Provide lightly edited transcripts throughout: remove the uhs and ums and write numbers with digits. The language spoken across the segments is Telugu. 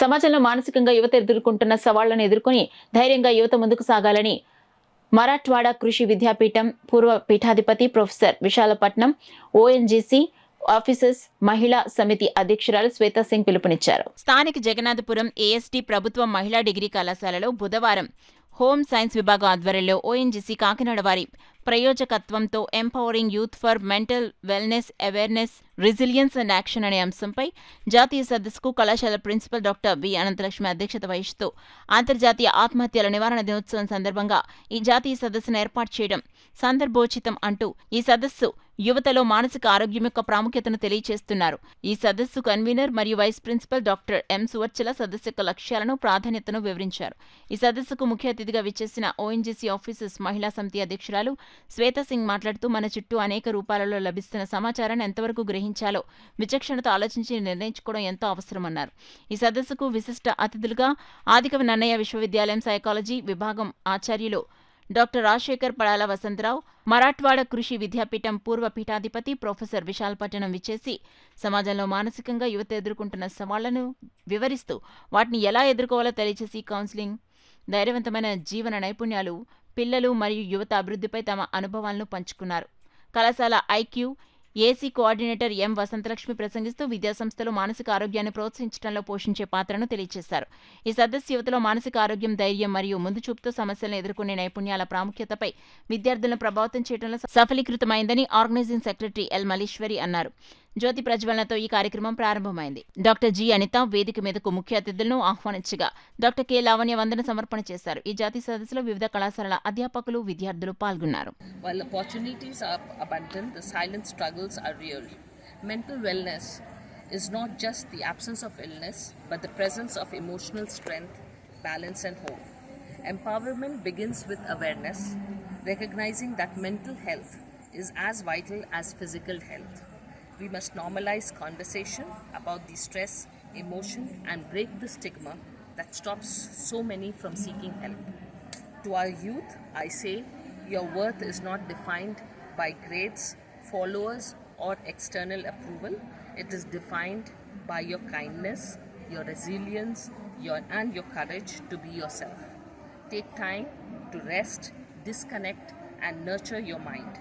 సమాజంలో మానసికంగా యువత ఎదుర్కొంటున్న సవాళ్లను ఎదుర్కొని ధైర్యంగా యువత ముందుకు సాగాలని మరాఠ్వాడా కృషి విద్యాపీఠం పూర్వ పీఠాధిపతి ప్రొఫెసర్ విశాలపట్నం ఓఎన్జీసీ ఆఫీసర్స్ మహిళా సమితి అధ్యక్షురాలు శ్వేతా సింగ్ పిలుపునిచ్చారు. స్థానిక జగన్నాథపురం ఏఎస్టీ ప్రభుత్వ మహిళా డిగ్రీ కళాశాలలో బుధవారం హోమ్ సైన్స్ విభాగం ఆధ్వర్యంలో ఓఎన్జీసీ కాకినాడ వారి ప్రయోజకత్వంతో empowering youth for mental wellness awareness resilience and action అనే అంశంపై జాతీయ సదస్సుకు కళాశాల ప్రిన్సిపల్ డాక్టర్ వి అనంతలక్ష్మి అధ్యక్షత వహిస్తూ అంతర్జాతీయ ఆత్మహత్యల నివారణ దినోత్సవం సందర్భంగా ఈ జాతీయ సదస్సును ఏర్పాటు చేయడం సందర్భోచితం అంటూ ఈ సదస్సు యువతలో మానసిక ఆరోగ్యం యొక్క ప్రాముఖ్యతను తెలియజేస్తున్నారు. ఈ సదస్సు కన్వీనర్ మరియు vice principal doctor M Suvarchala సదస్సు యొక్క లక్ష్యాలను ప్రాధాన్యతను వివరించారు. ఈ సదస్సుకు ముఖ్య అతిథిగా విచ్చేసిన ఓఎన్జీసీ ఆఫీసర్స్ మహిళా సమితి అధ్యక్షురాలు శ్వేతా సింగ్ మాట్లాడుతూ మన చుట్టూ అనేక రూపాలలో లభిస్తున్న సమాచారాన్ని ఎంతవరకు గ్రహించాలో విచక్షణతో ఆలోచించి నిర్ణయించుకోవడం ఎంతో అవసరమన్నారు. ఈ సదస్సుకు విశిష్ట అతిథులుగా ఆదికవి నన్నయ్య విశ్వవిద్యాలయం సైకాలజీ విభాగం ఆచార్యులు డాక్టర్ రాజశేఖర్ పడాల వసంతరావు, మరాఠ్వాడ కృషి విద్యాపీఠం పూర్వ పీఠాధిపతి ప్రొఫెసర్ విశాలపట్నం విచ్చేసి సమాజంలో మానసికంగా యువత ఎదుర్కొంటున్న సవాళ్లను వివరిస్తూ వాటిని ఎలా ఎదుర్కోవాలో తెలియజేసి కౌన్సిలింగ్, ధైర్యవంతమైన జీవన నైపుణ్యాలు, పిల్లలు మరియు యువత అభివృద్ధిపై తమ అనుభవాలను పంచుకున్నారు. కళాశాల IQ AC coordinator M Vasanthalakshmi ప్రసంగిస్తూ విద్యాసంస్థలు మానసిక ఆరోగ్యాన్ని ప్రోత్సహించడంలో పోషించే పాత్రను తెలియజేశారు. ఈ సదస్సు యువతలో మానసిక ఆరోగ్యం, ధైర్యం మరియు ముందు చూపుతో సమస్యలను ఎదుర్కొనే నైపుణ్యాల ప్రాముఖ్యతపై విద్యార్థులను ప్రభావితం చేయడంలో సఫలీకృతమైందని ఆర్గనైజింగ్ సెక్రటరీ ఎల్ మల్లీశ్వరి అన్నారు. జ్యోతి ప్రజ్వలనతో ఈ కార్యక్రమం ప్రారంభమైంది. డాక్టర్ జి అనిత వేదిక మీదకు ముఖ్య అతిథులను ఆహ్వానించగా డాక్టర్ కె లావణ్య వందన సమర్పణ చేశారు. ఈ జాతీయ సదస్సులో వివిధ కళాశాలల అధ్యాపకులు, విద్యార్థులు పాల్గొన్నారు. While opportunities are abundant, the silent struggles are real. Mental wellness is not just the absence of illness, but the presence of emotional strength, balance and hope. Empowerment begins with awareness, recognizing that mental health is as vital as physical health. We must normalize conversation about the stress, emotion and break the stigma that stops so many from seeking help. To our youth, I say, your worth is not defined by grades, followers or external approval. It is defined by your kindness, your resilience, and your courage to be yourself. Take time to rest, disconnect and nurture your mind.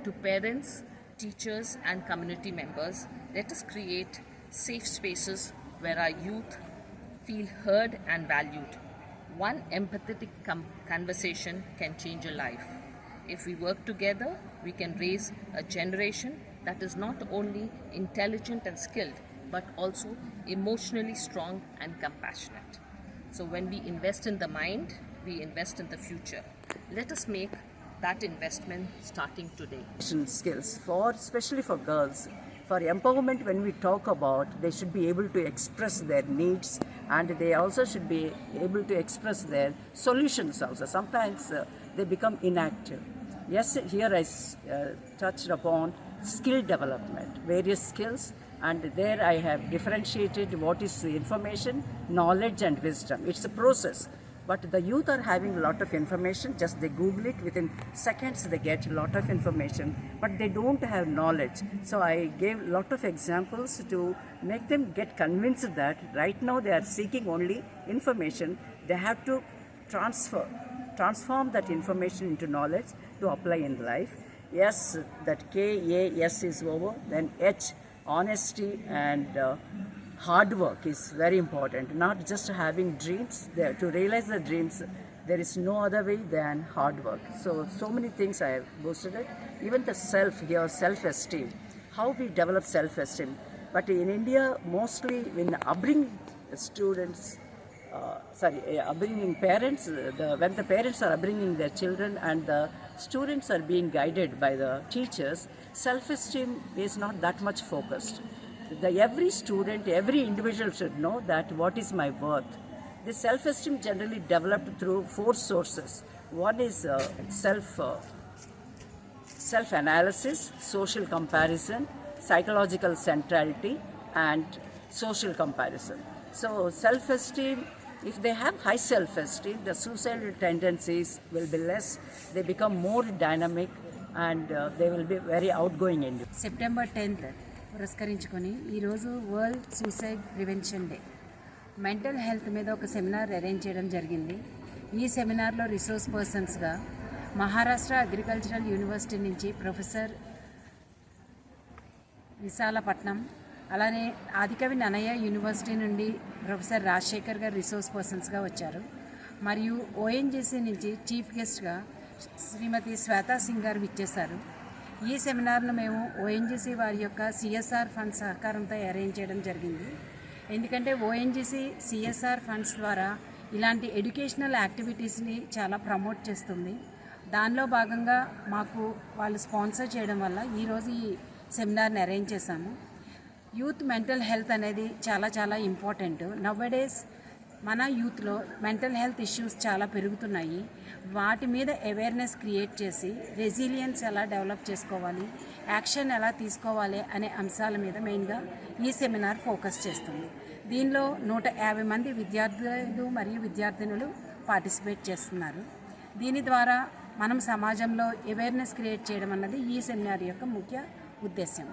To parents, teachers and community members, let us create safe spaces where our youth feel heard and valued. One empathetic conversation can change a life. If we work together, we can raise a generation that is not only intelligent and skilled, but also emotionally strong and compassionate. So when we invest in the mind, we invest in the future. Let us make that investment starting today. Skills especially for girls, for empowerment, when we talk about, they should be able to express their needs and they also should be able to express their solutions also. Sometimes they become inactive. Yes, here I touched upon skill development, various skills, and there I have differentiated what is information, knowledge and wisdom. It's a process. But the youth are having a lot of information, just they Google it, within seconds they get a lot of information, but they don't have knowledge. So I gave a lot of examples to make them get convinced that right now they are seeking only information. They have to transform that information into knowledge to apply in life. Yes, that KAS is over, then H, honesty and hard work is very important. Not just having dreams, to realize the dreams, there is no other way than hard work. So many things I have boosted it. Even the self-esteem, how we develop self-esteem. But in India, mostly when upbringing students, upbringing parents, when the parents are upbringing their children and the students are being guided by the teachers, self-esteem is not that much focused. Every student, every individual should know that what is my worth. This self-esteem generally developed through 4 sources. One is self-analysis, social comparison, psychological centrality and social comparison. So self-esteem, if they have high self-esteem, the suicidal tendencies will be less. They become more dynamic and they will be very outgoing. September 10th పురస్కరించుకొని ఈరోజు world suicide prevention day. Mental health మీద ఒక సెమినార్ అరేంజ్ చేయడం జరిగింది. ఈ సెమినార్లో రిసోర్స్ పర్సన్స్గా మహారాష్ట్ర అగ్రికల్చరల్ యూనివర్సిటీ నుంచి ప్రొఫెసర్ విశాలపట్నం, అలానే ఆదికవి నన్నయ్య యూనివర్సిటీ నుండి ప్రొఫెసర్ రాజశేఖర్ గారు రిసోర్స్ పర్సన్స్గా వచ్చారు. మరియు ఓఎన్జీసీ నుంచి చీఫ్ గెస్ట్గా శ్రీమతి శ్వేతా సింగ్ గారు విచ్చేశారు. ఈ సెమినార్ను మేము ఓఎన్జీసీ వారి యొక్క సిఎస్ఆర్ ఫండ్ సహకారంతో అరేంజ్ చేయడం జరిగింది. ఎందుకంటే ఓఎన్జీసీ సిఎస్ఆర్ ఫండ్స్ ద్వారా ఇలాంటి ఎడ్యుకేషనల్ యాక్టివిటీస్ని చాలా ప్రమోట్ చేస్తుంది. దానిలో భాగంగా మాకు వాళ్ళు స్పాన్సర్ చేయడం వల్ల ఈరోజు ఈ సెమినార్ని అరేంజ్ చేశాము. యూత్ మెంటల్ హెల్త్ అనేది చాలా చాలా ఇంపార్టెంట్. నవ్వేడేస్ మన యూత్లో మెంటల్ హెల్త్ ఇష్యూస్ చాలా పెరుగుతున్నాయి. వాటి మీద అవేర్నెస్ క్రియేట్ చేసి రెసిలియన్స్ ఎలా డెవలప్ చేసుకోవాలి, యాక్షన్ ఎలా తీసుకోవాలి అనే అంశాల మీద మెయిన్గా ఈ సెమినార్ ఫోకస్ చేస్తుంది. దీనిలో 150 మంది విద్యార్థులు మరియు విద్యార్థినులు పార్టిసిపేట్ చేస్తున్నారు. దీని ద్వారా మనం సమాజంలో అవేర్నెస్ క్రియేట్ చేయడం అన్నది ఈ సెమినార్ యొక్క ముఖ్య ఉద్దేశ్యం.